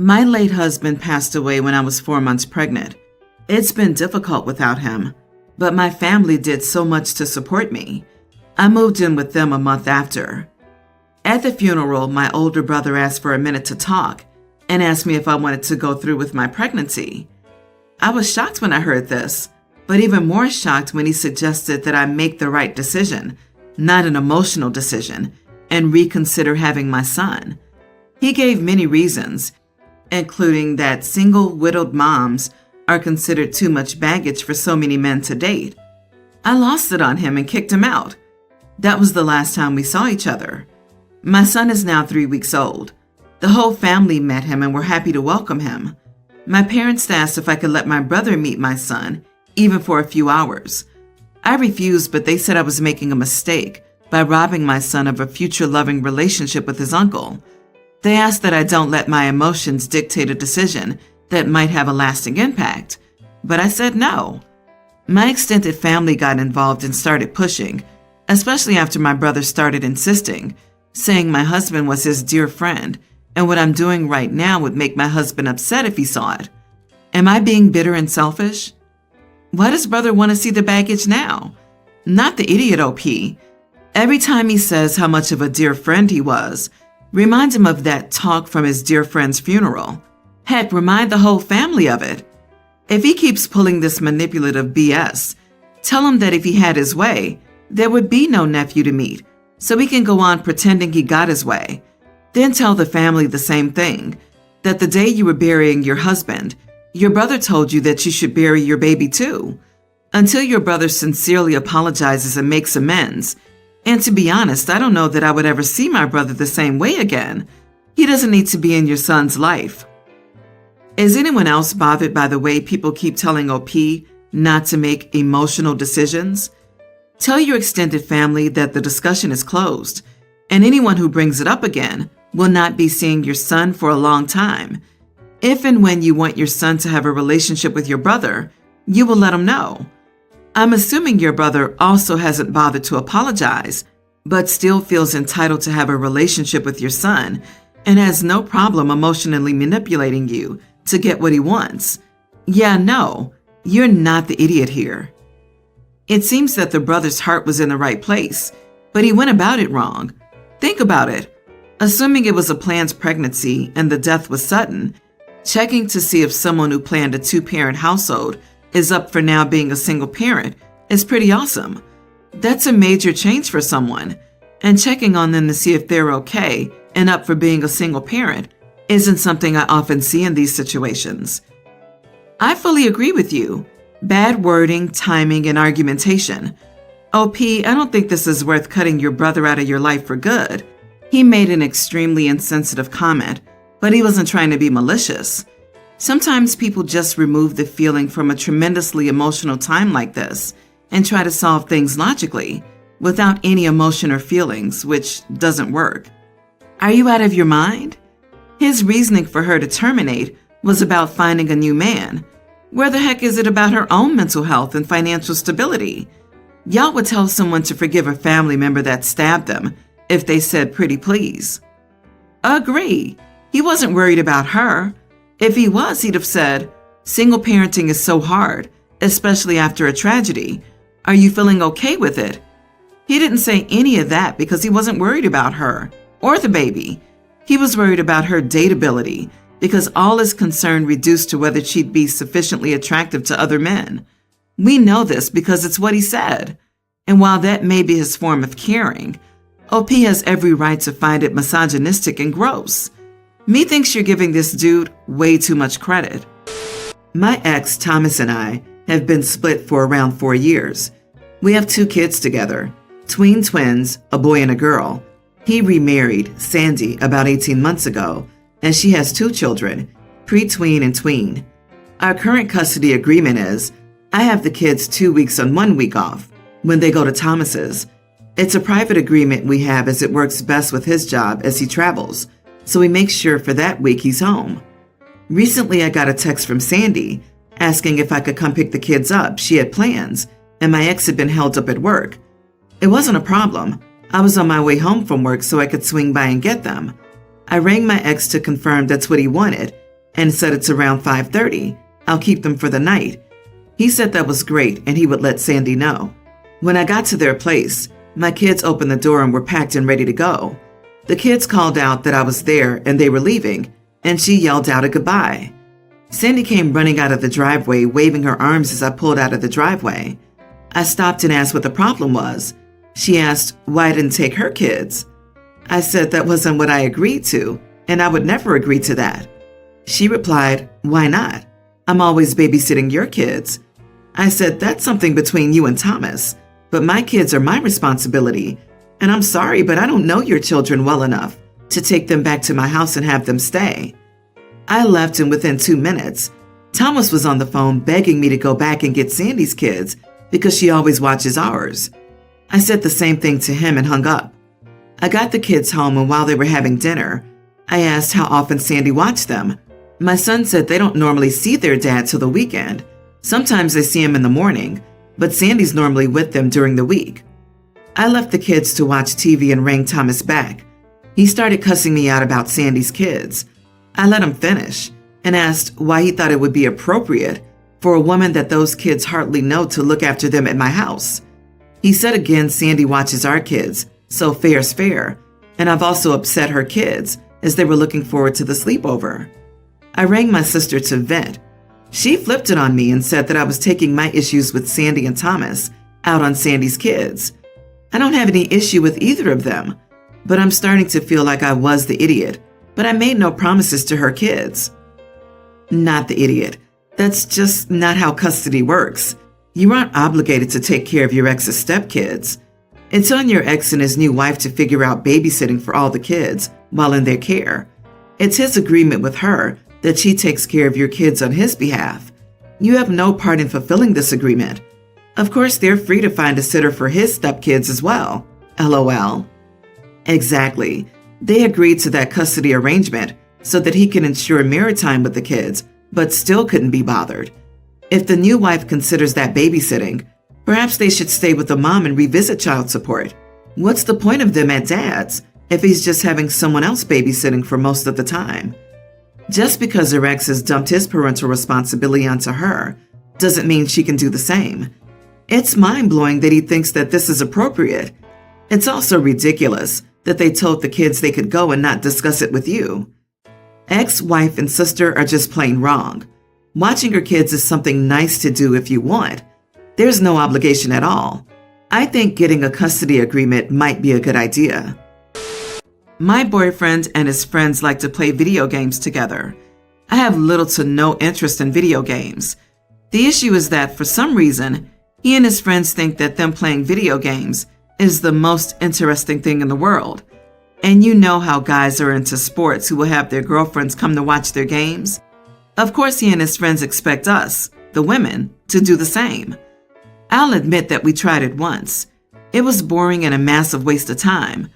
My late husband passed away when I was 4 months pregnant. It's been difficult without him, but my family did so much to support me. I moved in with them a month after. At the funeral, my older brother asked for a minute to talk and asked me if I wanted to go through with my pregnancy. I was shocked when I heard this, but even more shocked when he suggested that I make the right decision, not an emotional decision, and reconsider having my son. He gave many reasons, including that single widowed moms are considered too much baggage for so many men to date. I lost it on him and kicked him out. That was the last time we saw each other. My son is now 3 weeks old. The whole family met him and were happy to welcome him. My parents asked if I could let my brother meet my son, even for a few hours. I refused, but they said I was making a mistake by robbing my son of a future loving relationship with his uncle. They asked that I don't let my emotions dictate a decision that might have a lasting impact, but I said no. My extended family got involved and started pushing, especially after my brother started insisting, saying my husband was his dear friend, and what I'm doing right now would make my husband upset if he saw it. Am I being bitter and selfish? Why does brother want to see the baggage now? Not the idiot OP. Every time he says how much of a dear friend he was, remind him of that talk from his dear friend's funeral. Heck, remind the whole family of it. If he keeps pulling this manipulative BS, tell him that if he had his way, there would be no nephew to meet, so he can go on pretending he got his way. Then tell the family the same thing, that the day you were burying your husband, your brother told you that you should bury your baby too. Until your brother sincerely apologizes and makes amends. And to be honest, I don't know that I would ever see my brother the same way again. He doesn't need to be in your son's life. Is anyone else bothered by the way people keep telling OP not to make emotional decisions? Tell your extended family that the discussion is closed, and anyone who brings it up again will not be seeing your son for a long time. If and when you want your son to have a relationship with your brother, you will let him know. I'm assuming your brother also hasn't bothered to apologize, but still feels entitled to have a relationship with your son and has no problem emotionally manipulating you to get what he wants. Yeah, no, you're not the idiot here. It seems that the brother's heart was in the right place, but he went about it wrong. Think about it. Assuming it was a planned pregnancy and the death was sudden, checking to see if someone who planned a 2-parent household is up for now being a single parent is pretty awesome. That's a major change for someone, and checking on them to see if they're okay and up for being a single parent isn't something I often see in these situations. I fully agree with you. Bad wording, timing, and argumentation. OP, I don't think this is worth cutting your brother out of your life for good. He made an extremely insensitive comment, but he wasn't trying to be malicious. Sometimes people just remove the feeling from a tremendously emotional time like this and try to solve things logically without any emotion or feelings, which doesn't work. Are you out of your mind? His reasoning for her to terminate was about finding a new man. Where the heck is it about her own mental health and financial stability? Y'all would tell someone to forgive a family member that stabbed them if they said pretty please. Agree. He wasn't worried about her. If he was, he'd have said, single parenting is so hard, especially after a tragedy. Are you feeling okay with it? He didn't say any of that because he wasn't worried about her or the baby. He was worried about her dateability because all his concern reduced to whether she'd be sufficiently attractive to other men. We know this because it's what he said. And while that may be his form of caring, OP has every right to find it misogynistic and gross. Me thinks you're giving this dude way too much credit. My ex, Thomas, and I have been split for around 4 years. We have 2 kids together, tween twins, a boy and a girl. He remarried Sandy about 18 months ago, and she has 2 children, pre-tween and tween. Our current custody agreement is I have the kids 2 weeks on 1 week off when they go to Thomas's. It's a private agreement we have as it works best with his job as he travels, so we make sure for that week he's home. Recently, I got a text from Sandy asking if I could come pick the kids up. She had plans, and my ex had been held up at work. It wasn't a problem. I was on my way home from work so I could swing by and get them. I rang my ex to confirm that's what he wanted, and said it's around 5:30. I'll keep them for the night. He said that was great and he would let Sandy know. When I got to their place, my kids opened the door and were packed and ready to go. The kids called out that I was there and they were leaving, and she yelled out a goodbye. Sandy came running out of the driveway, waving her arms as I pulled out of the driveway. I stopped and asked what the problem was. She asked why I didn't take her kids. I said that wasn't what I agreed to, and I would never agree to that. She replied, "Why not? I'm always babysitting your kids." I said, "That's something between you and Thomas, but my kids are my responsibility, and I'm sorry, but I don't know your children well enough to take them back to my house and have them stay." I left, and within 2 minutes, Thomas was on the phone begging me to go back and get Sandy's kids because she always watches ours. I said the same thing to him and hung up. I got the kids home, and while they were having dinner, I asked how often Sandy watched them. My son said they don't normally see their dad till the weekend. Sometimes they see him in the morning, but Sandy's normally with them during the week. I left the kids to watch TV and rang Thomas back. He started cussing me out about Sandy's kids. I let him finish and asked why he thought it would be appropriate for a woman that those kids hardly know to look after them at my house. He said again, Sandy watches our kids, so fair's fair, and I've also upset her kids as they were looking forward to the sleepover. I rang my sister to vent. She flipped it on me and said that I was taking my issues with Sandy and Thomas out on Sandy's kids. I don't have any issue with either of them, but I'm starting to feel like I was the idiot, but I made no promises to her kids. Not the idiot. That's just not how custody works. You aren't obligated to take care of your ex's stepkids. It's on your ex and his new wife to figure out babysitting for all the kids while in their care. It's his agreement with her that she takes care of your kids on his behalf. You have no part in fulfilling this agreement. Of course, they're free to find a sitter for his stepkids as well. LOL. Exactly. They agreed to that custody arrangement so that he can ensure mirror time with the kids, but still couldn't be bothered. If the new wife considers that babysitting, perhaps they should stay with the mom and revisit child support. What's the point of them at dad's if he's just having someone else babysitting for most of the time? Just because her ex has dumped his parental responsibility onto her doesn't mean she can do the same. It's mind-blowing that he thinks that this is appropriate. It's also ridiculous that they told the kids they could go and not discuss it with you. Ex-wife and sister are just plain wrong. Watching your kids is something nice to do if you want. There's no obligation at all. I think getting a custody agreement might be a good idea. My boyfriend and his friends like to play video games together. I have little to no interest in video games. The issue is that for some reason, he and his friends think that them playing video games is the most interesting thing in the world. And you know how guys are into sports who will have their girlfriends come to watch their games. Of course, he and his friends expect us, the women, to do the same. I'll admit that we tried it once. It was boring and a massive waste of time.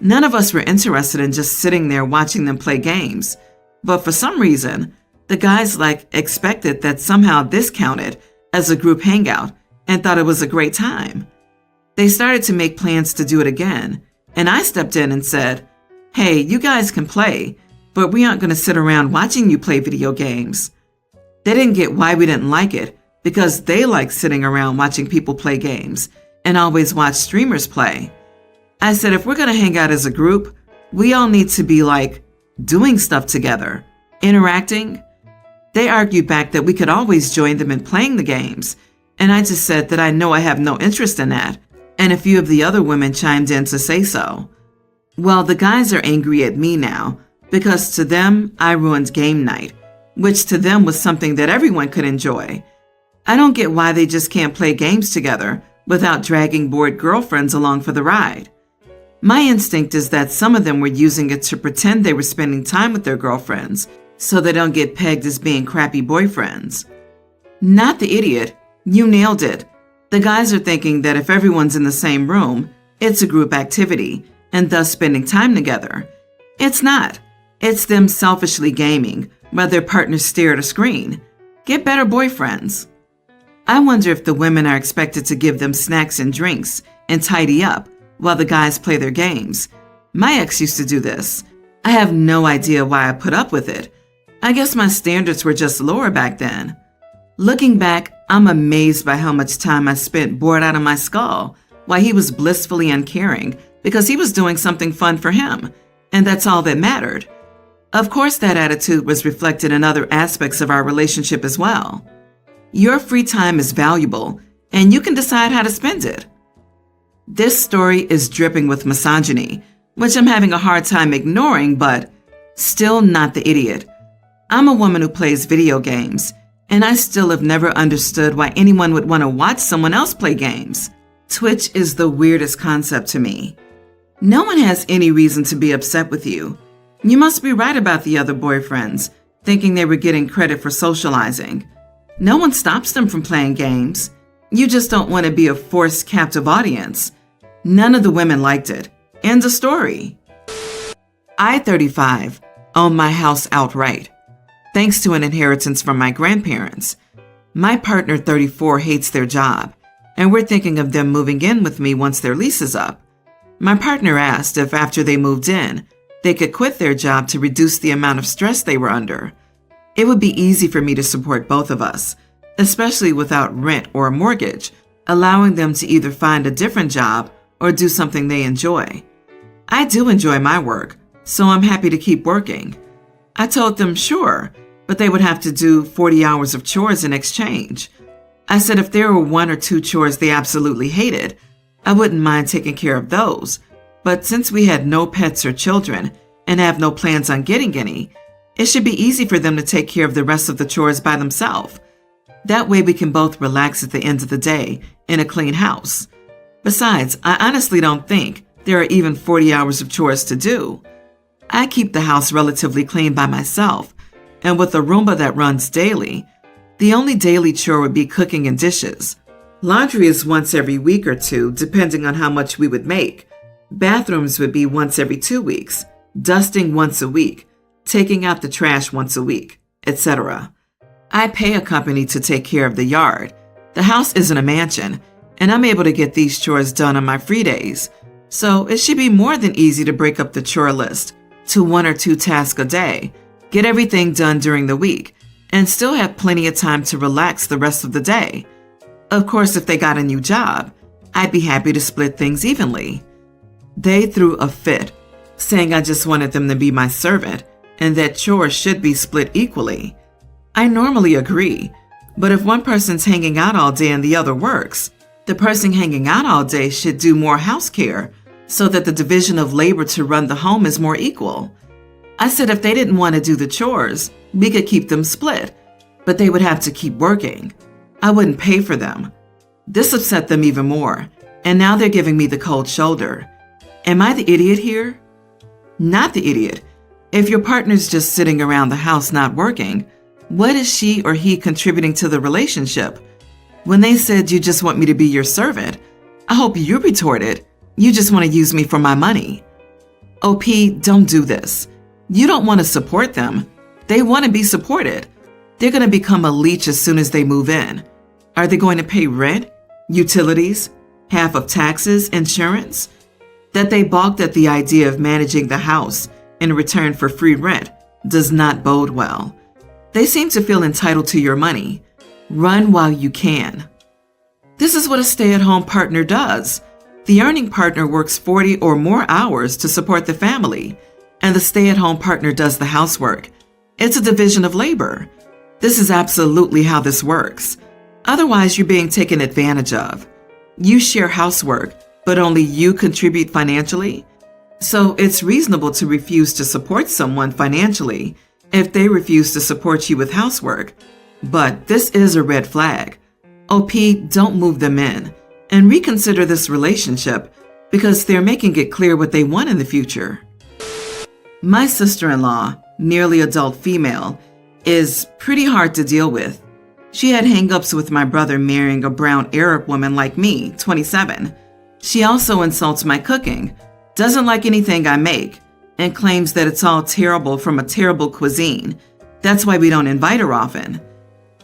None of us were interested in just sitting there watching them play games. But for some reason, the guys expected that somehow this counted as a group hangout and thought it was a great time. They started to make plans to do it again, and I stepped in and said, "Hey, you guys can play, but we aren't going to sit around watching you play video games." They didn't get why we didn't like it, because they like sitting around watching people play games and always watch streamers play. I said, if we're going to hang out as a group, we all need to be doing stuff together, interacting. They argued back that we could always join them in playing the games, and I just said that I know I have no interest in that, and a few of the other women chimed in to say so. Well, the guys are angry at me now, because to them, I ruined game night, which to them was something that everyone could enjoy. I don't get why they just can't play games together without dragging bored girlfriends along for the ride. My instinct is that some of them were using it to pretend they were spending time with their girlfriends so they don't get pegged as being crappy boyfriends. Not the idiot. You nailed it. The guys are thinking that if everyone's in the same room, it's a group activity and thus spending time together. It's not. It's them selfishly gaming while their partners stare at a screen. Get better boyfriends. I wonder if the women are expected to give them snacks and drinks and tidy up while the guys play their games. My ex used to do this. I have no idea why I put up with it. I guess my standards were just lower back then. Looking back, I'm amazed by how much time I spent bored out of my skull while he was blissfully uncaring because he was doing something fun for him, and that's all that mattered. Of course, that attitude was reflected in other aspects of our relationship as well. Your free time is valuable, and you can decide how to spend it. This story is dripping with misogyny, which I'm having a hard time ignoring, but still not the idiot. I'm a woman who plays video games, and I still have never understood why anyone would want to watch someone else play games. Twitch is the weirdest concept to me. No one has any reason to be upset with you. You must be right about the other boyfriends, thinking they were getting credit for socializing. No one stops them from playing games. You just don't want to be a forced captive audience. None of the women liked it. End of story. I, 35, own my house outright, thanks to an inheritance from my grandparents. My partner, 34, hates their job, and we're thinking of them moving in with me once their lease is up. My partner asked if after they moved in, they could quit their job to reduce the amount of stress they were under. It would be easy for me to support both of us, especially without rent or a mortgage, allowing them to either find a different job or do something they enjoy. I do enjoy my work, so I'm happy to keep working. I told them sure, but they would have to do 40 hours of chores in exchange. I said if there were 1 or 2 chores they absolutely hated, I wouldn't mind taking care of those. But since we had no pets or children and have no plans on getting any, it should be easy for them to take care of the rest of the chores by themselves. That way we can both relax at the end of the day in a clean house. Besides, I honestly don't think there are even 40 hours of chores to do. I keep the house relatively clean by myself, and with a Roomba that runs daily, the only daily chore would be cooking and dishes. Laundry is once every week or 2, depending on how much we would make. Bathrooms would be once every 2 weeks, dusting once a week, taking out the trash once a week, etc. I pay a company to take care of the yard. The house isn't a mansion, and I'm able to get these chores done on my free days. So it should be more than easy to break up the chore list to 1 or 2 tasks a day, get everything done during the week, and still have plenty of time to relax the rest of the day. Of course, if they got a new job, I'd be happy to split things evenly. They threw a fit, saying I just wanted them to be my servant and that chores should be split equally. I normally agree, but if one person's hanging out all day and the other works, the person hanging out all day should do more house care so that the division of labor to run the home is more equal. I said if they didn't want to do the chores, we could keep them split, but they would have to keep working. I wouldn't pay for them. This upset them even more, and now they're giving me the cold shoulder. Am I the idiot here? Not the idiot. If your partner's just sitting around the house not working, what is she or he contributing to the relationship? When they said you just want me to be your servant, I hope you retorted, you just want to use me for my money. OP, don't do this. You don't want to support them. They want to be supported. They're going to become a leech as soon as they move in. Are they going to pay rent, utilities, half of taxes, insurance? That they balked at the idea of managing the house in return for free rent does not bode well. They seem to feel entitled to your money. Run while you can. This is what a stay-at-home partner does. The earning partner works 40 or more hours to support the family, and the stay-at-home partner does the housework. It's a division of labor. This is absolutely how this works. Otherwise, you're being taken advantage of. You share housework, but only you contribute financially. So it's reasonable to refuse to support someone financially if they refuse to support you with housework. But this is a red flag. OP, don't move them in and reconsider this relationship because they're making it clear what they want in the future. My sister-in-law, nearly adult female, is pretty hard to deal with. She had hang-ups with my brother marrying a brown Arab woman like me, 27. She also insults my cooking, doesn't like anything I make, and claims that it's all terrible from a terrible cuisine. That's why we don't invite her often.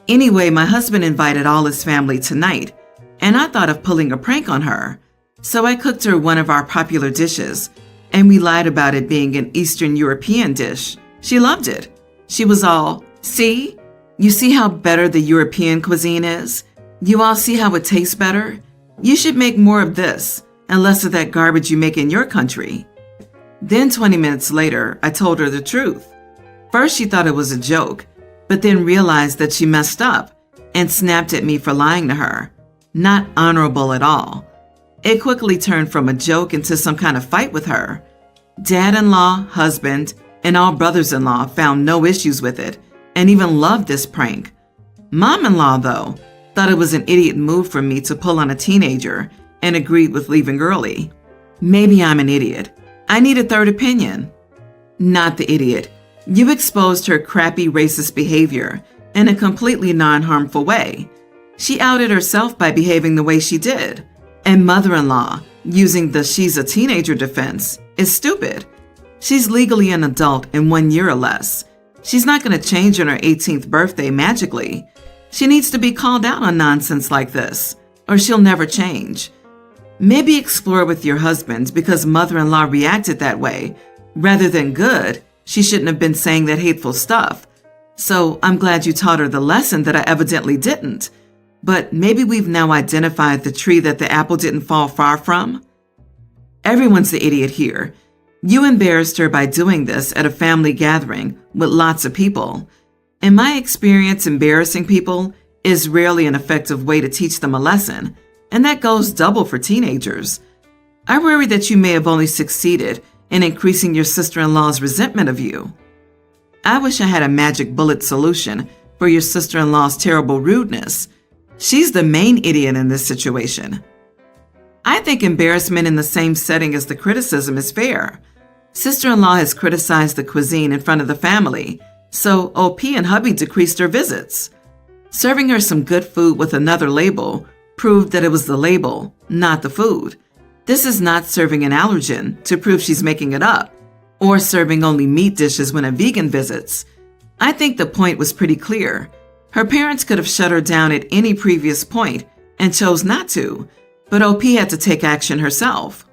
Anyway, my husband invited all his family tonight, and I thought of pulling a prank on her. So I cooked her one of our popular dishes, and we lied about it being an Eastern European dish. She loved it. She was all, "See? You see how better the European cuisine is? You all see how it tastes better? You should make more of this and less of that garbage you make in your country." Then 20 minutes later, I told her the truth. First, she thought it was a joke, but then realized that she messed up and snapped at me for lying to her. Not honorable at all. It quickly turned from a joke into some kind of fight with her. Dad-in-law, husband, and all brothers-in-law found no issues with it and even loved this prank. Mom-in-law, though, thought it was an idiot move for me to pull on a teenager and agreed with leaving early. Maybe I'm an idiot. I need a third opinion. Not the idiot. You exposed her crappy racist behavior in a completely non-harmful way. She outed herself by behaving the way she did. And mother-in-law, using the "she's a teenager" defense, is stupid. She's legally an adult in 1 year or less. She's not going to change on her 18th birthday magically. She needs to be called out on nonsense like this, or she'll never change. Maybe explore with your husband because mother-in-law reacted that way. Rather than good, she shouldn't have been saying that hateful stuff. So I'm glad you taught her the lesson that I evidently didn't. But maybe we've now identified the tree that the apple didn't fall far from. Everyone's the idiot here. You embarrassed her by doing this at a family gathering with lots of people. In my experience, embarrassing people is rarely an effective way to teach them a lesson, and that goes double for teenagers. I worry that you may have only succeeded in increasing your sister-in-law's resentment of you. I wish I had a magic bullet solution for your sister-in-law's terrible rudeness. She's the main idiot in this situation. I think embarrassment in the same setting as the criticism is fair. Sister-in-law has criticized the cuisine in front of the family, so OP and hubby decreased her visits. Serving her some good food with another label proved that it was the label, not the food. This is not serving an allergen to prove she's making it up, or serving only meat dishes when a vegan visits. I think the point was pretty clear. Her parents could have shut her down at any previous point and chose not to, but OP had to take action herself.